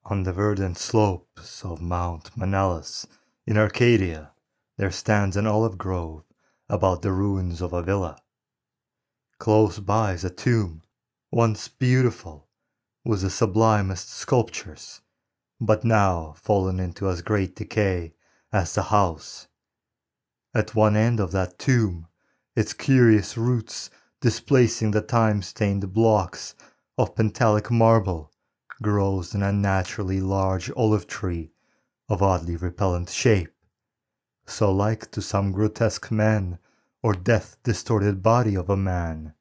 On the verdant slopes of Mount Manalus in Arcadia, there stands an olive grove about the ruins of a villa. Close by is a tomb, once beautiful, with the sublimest sculptures, but now fallen into as great decay as the house. At one end of that tomb, its curious roots displacing the time-stained blocks of pentalic marble, grows an unnaturally large olive tree of oddly repellent shape, so like to some grotesque man or death-distorted body of a man,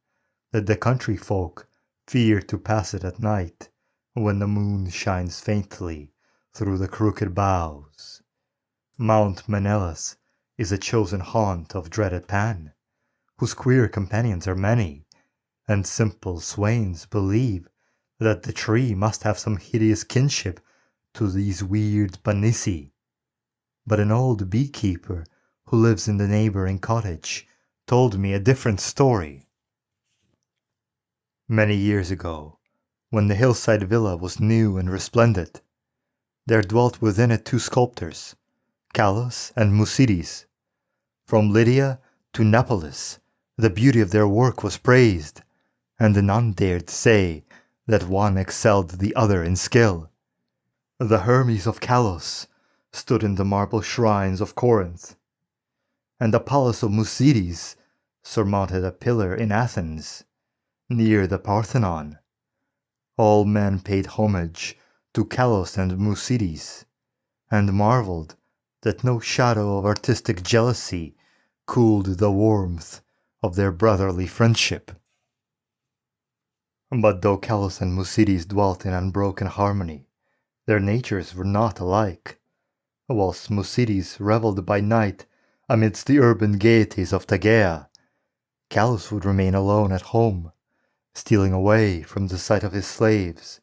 that the country folk fear to pass it at night when the moon shines faintly through the crooked boughs. Mount Menelus is a chosen haunt of dreaded Pan, whose queer companions are many, and simple swains believe that the tree must have some hideous kinship to these weird Panissi. But an old beekeeper who lives in the neighboring cottage told me a different story. Many years ago, when the hillside villa was new and resplendent, there dwelt within it two sculptors, Callus and Musides. From Lydia to Neapolis, the beauty of their work was praised, and none dared say that one excelled the other in skill. The Hermes of Callus stood in the marble shrines of Corinth, and the palace of Musides surmounted a pillar in Athens, near the Parthenon. All men paid homage to Callus and Musides, and marveled that no shadow of artistic jealousy cooled the warmth of their brotherly friendship. But though Callus and Musides dwelt in unbroken harmony, their natures were not alike. Whilst Musides revelled by night amidst the urban gaieties of Tegea, Callus would remain alone at home, stealing away from the sight of his slaves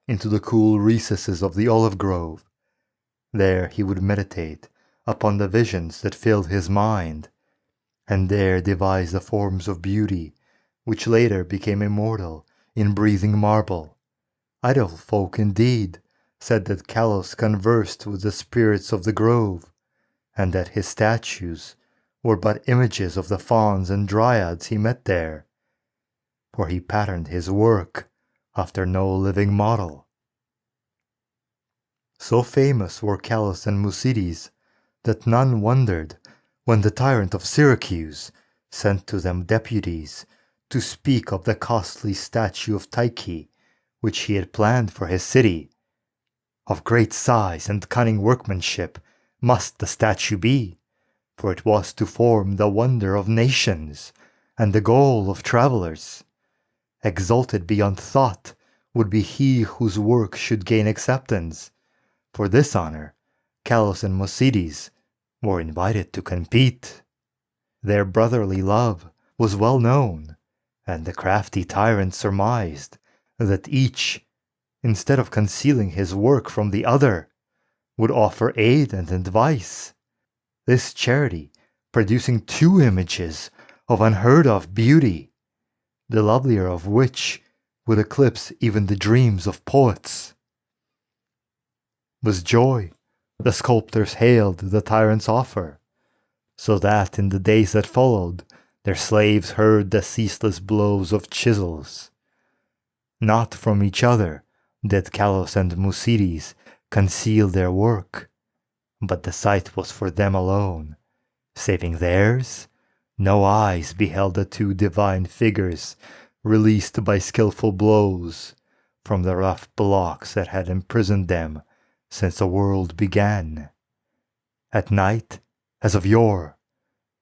into the cool recesses of the olive grove. There he would meditate upon the visions that filled his mind, and there devise the forms of beauty which later became immortal in breathing marble. Idle folk indeed said that Callus conversed with the spirits of the grove, and that his statues were but images of the fauns and dryads he met there, for he patterned his work after no living model. So famous were Callus and Musides that none wondered when the tyrant of Syracuse sent to them deputies to speak of the costly statue of Tyche which he had planned for his city. Of great size and cunning workmanship must the statue be, for it was to form the wonder of nations and the goal of travelers. Exalted beyond thought would be he whose work should gain acceptance. For this honor, Callus and Musides were invited to compete. Their brotherly love was well known, and the crafty tyrant surmised that each, instead of concealing his work from the other, would offer aid and advice. This charity producing two images of unheard-of beauty, the lovelier of which would eclipse even the dreams of poets. With joy, the sculptors hailed the tyrant's offer, so that in the days that followed, their slaves heard the ceaseless blows of chisels. Not from each other did Callus and Musides conceal their work, but the sight was for them alone. Saving theirs, no eyes beheld the two divine figures released by skillful blows from the rough blocks that had imprisoned them since the world began. At night, as of yore,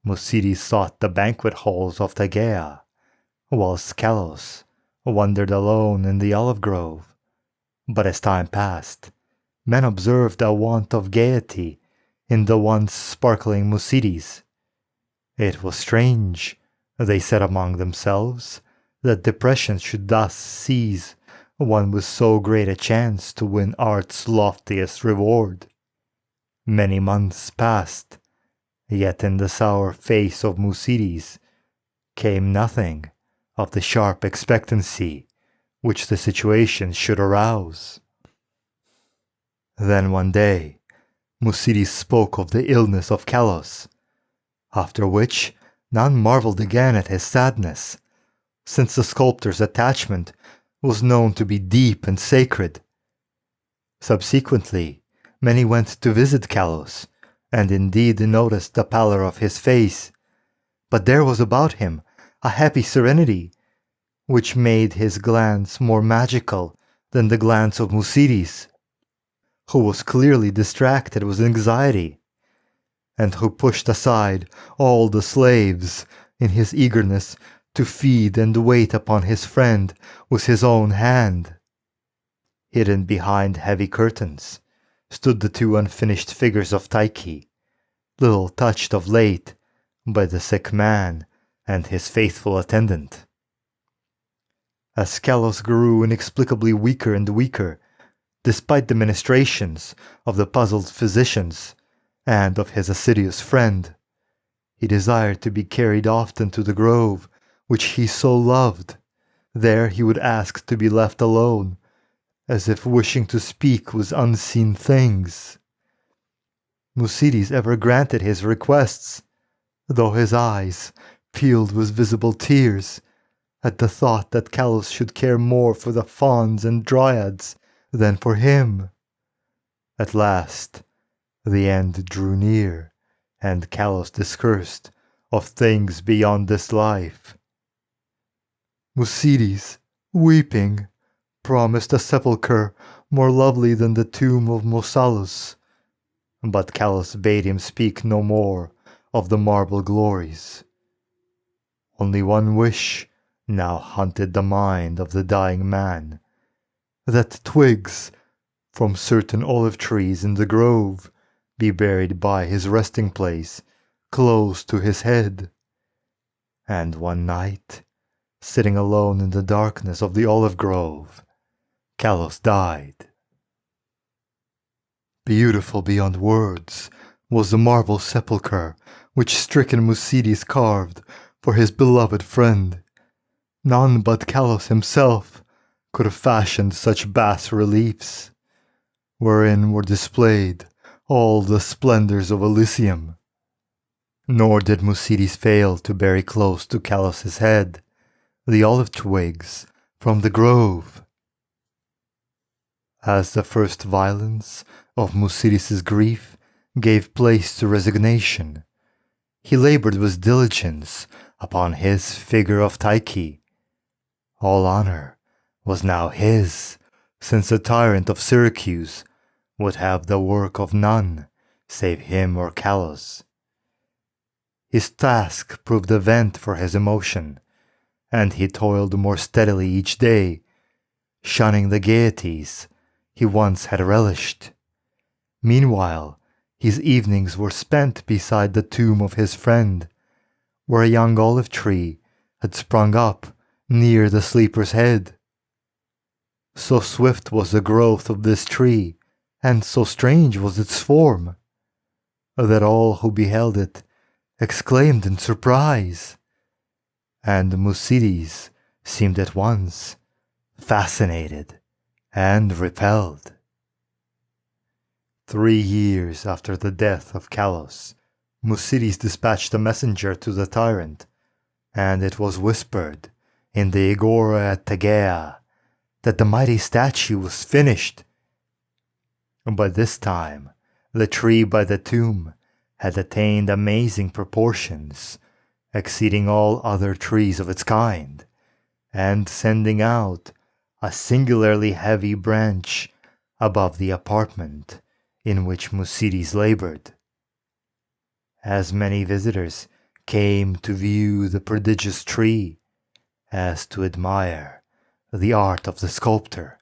Musides sought the banquet halls of Tegea, whilst Callus wandered alone in the olive grove. But as time passed, men observed a want of gaiety in the once sparkling Musides. It was strange, they said among themselves, that depression should thus seize one with so great a chance to win art's loftiest reward. Many months passed, yet in the sour face of Musides came nothing of the sharp expectancy which the situation should arouse. Then one day, Musides spoke of the illness of Callos, after which none marveled again at his sadness, since the sculptor's attachment was known to be deep and sacred. Subsequently, many went to visit Callos, and indeed noticed the pallor of his face, but there was about him a happy serenity, which made his glance more magical than the glance of Musides, who was clearly distracted with anxiety, and who pushed aside all the slaves in his eagerness to feed and wait upon his friend with his own hand. Hidden behind heavy curtains stood the two unfinished figures of Tyche, little touched of late by the sick man and his faithful attendant. As Callos grew inexplicably weaker and weaker, despite the ministrations of the puzzled physicians and of his assiduous friend, he desired to be carried often to the grove which he so loved. There he would ask to be left alone, as if wishing to speak with unseen things. Musides ever granted his requests, though his eyes peeled with visible tears at the thought that Callos should care more for the fauns and dryads than for him. At last, the end drew near, and Callos discoursed of things beyond this life. Musides, weeping, promised a sepulchre more lovely than the tomb of Mausolus, but Callos bade him speak no more of the marble glories. Only one wish now haunted the mind of the dying man, that twigs from certain olive trees in the grove be buried by his resting place close to his head. And one night, sitting alone in the darkness of the olive grove, Callos died. Beautiful beyond words was the marble sepulchre which stricken Musides carved for his beloved friend. None but Callos himself could have fashioned such bas-reliefs, wherein were displayed all the splendors of Elysium. Nor did Musides fail to bury close to Callos's head the olive twigs from the grove. As the first violence of Musides' grief gave place to resignation, he labored with diligence upon his figure of Tyche. All honor was now his, since the tyrant of Syracuse would have the work of none save him or Callos. His task proved a vent for his emotion, and he toiled more steadily each day, shunning the gaieties he once had relished. Meanwhile, his evenings were spent beside the tomb of his friend, where a young olive tree had sprung up near the sleeper's head. So swift was the growth of this tree, and so strange was its form, that all who beheld it exclaimed in surprise, and Musides seemed at once fascinated and repelled. 3 years after the death of Callos, Musides dispatched a messenger to the tyrant, and it was whispered in the agora at Tegea that the mighty statue was finished. By this time, the tree by the tomb had attained amazing proportions, exceeding all other trees of its kind, and sending out a singularly heavy branch above the apartment in which Musides labored. As many visitors came to view the prodigious tree as to admire the art of the sculptor,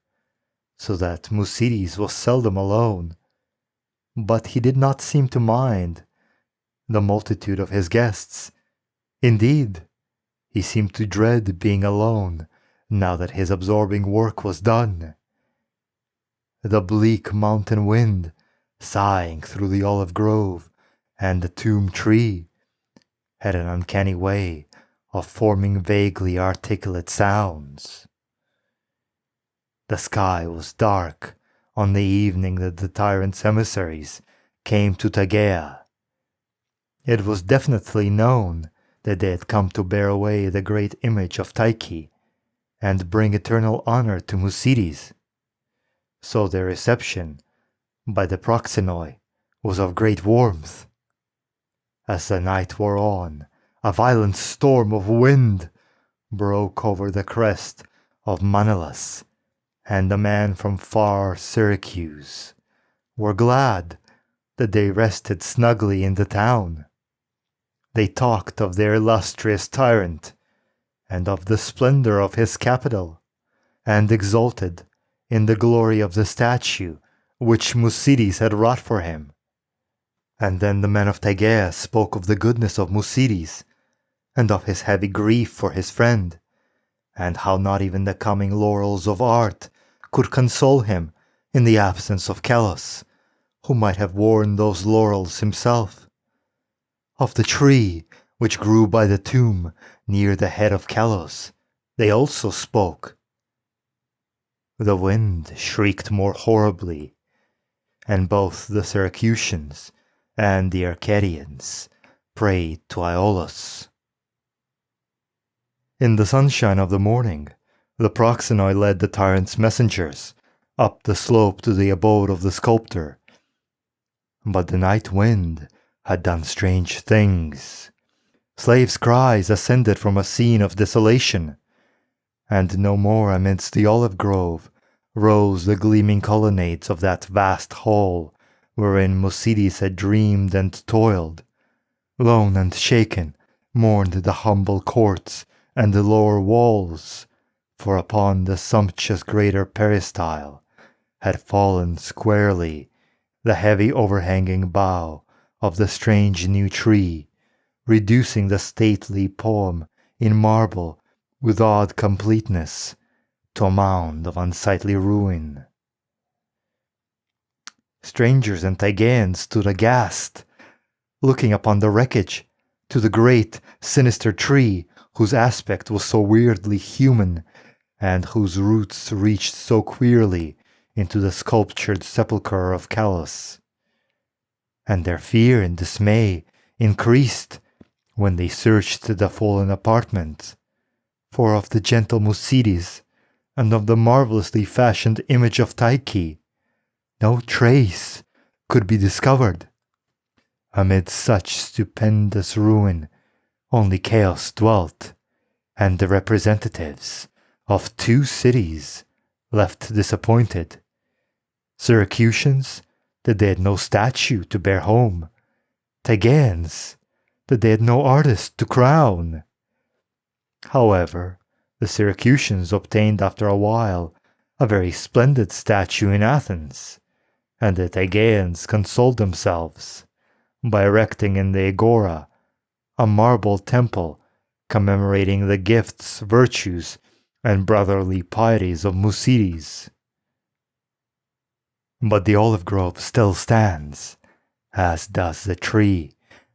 so that Musides was seldom alone, but he did not seem to mind the multitude of his guests. Indeed, he seemed to dread being alone now that his absorbing work was done. The bleak mountain wind sighing through the olive grove and the tomb tree had an uncanny way of forming vaguely articulate sounds. The sky was dark on the evening that the tyrant's emissaries came to Tegea. It was definitely known that they had come to bear away the great image of Tyche and bring eternal honor to Musides. So their reception by the proxenoi was of great warmth. As the night wore on, a violent storm of wind broke over the crest of Manilus, and the men from far Syracuse were glad that they rested snugly in the town. They talked of their illustrious tyrant, and of the splendor of his capital, and exulted in the glory of the statue which Musides had wrought for him. And then the men of Tegea spoke of the goodness of Musides, and of his heavy grief for his friend, and how not even the coming laurels of art could console him in the absence of Calus, who might have worn those laurels himself. Of the tree which grew by the tomb near the head of Calus they also spoke. The wind shrieked more horribly, and both the Syracusans and the Arcadians prayed to Iolus. In the sunshine of the morning, the proxenoi led the tyrant's messengers up the slope to the abode of the sculptor. But the night wind had done strange things. Slaves' cries ascended from a scene of desolation, and no more amidst the olive grove rose the gleaming colonnades of that vast hall wherein Musides had dreamed and toiled. Lone and shaken mourned the humble courts and the lower walls, for upon the sumptuous greater peristyle had fallen squarely the heavy overhanging bough of the strange new tree, reducing the stately poem in marble with odd completeness to a mound of unsightly ruin. Strangers and Tygeans stood aghast, looking upon the wreckage to the great sinister tree whose aspect was so weirdly human and whose roots reached so queerly into the sculptured sepulchre of Calus. And their fear and dismay increased when they searched the fallen apartment, for of the gentle Musides and of the marvelously fashioned image of Tyche no trace could be discovered. Amid such stupendous ruin only chaos dwelt, and the representatives of two cities left disappointed. Syracusans, that they had no statue to bear home. Tygeans, that they had no artist to crown. However, the Syracusans obtained after a while a very splendid statue in Athens, and the Tygeans consoled themselves by erecting in the Agora a marble temple commemorating the gifts, virtues, and brotherly pieties of Musides. But the olive grove still stands, as does the tree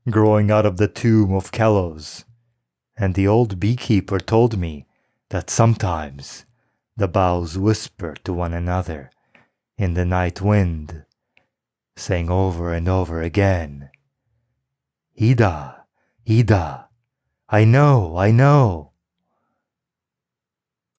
growing out of the tomb of Calus, and the old beekeeper told me that sometimes the boughs whisper to one another in the night wind, saying over and over again, "Ida, Ida, I know, I know."